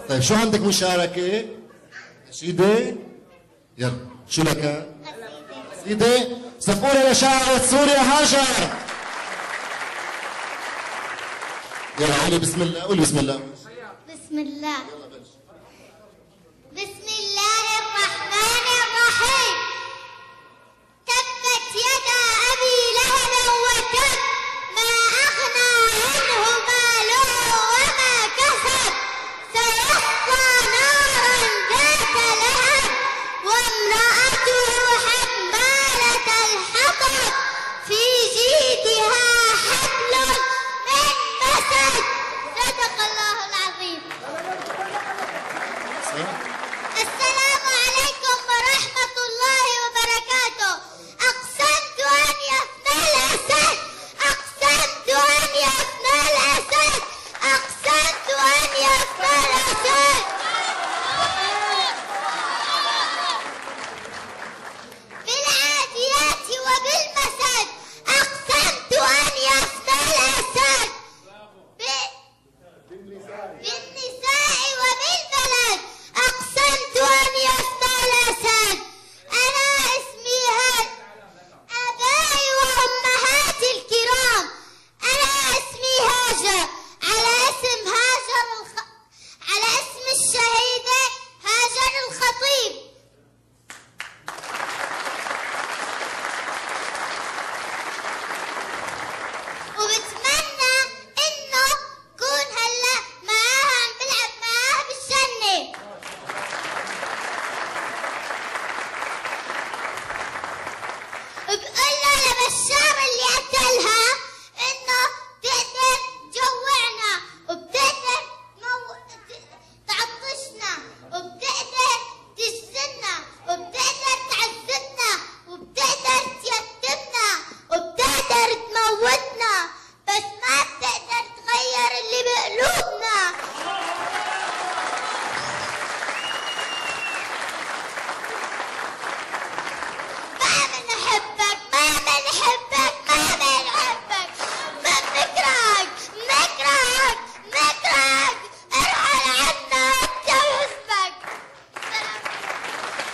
طيب شو عندك مشاركة؟ نشيدة؟ يلا شو لك؟ قصيدة. سقفولة لشاعرة سوريا هاجر. يلا قولي بسم الله، قولي بسم الله. بسم الله. بسم الله الرحمن الرحيم. تبت يدا أبي لهب وتب ما أغنى عنه ماله وما كسب سيصلى نارا ذات لهب وامرأته حمالة الحطب في جيدها حبل من مسد. صدق الله العظيم.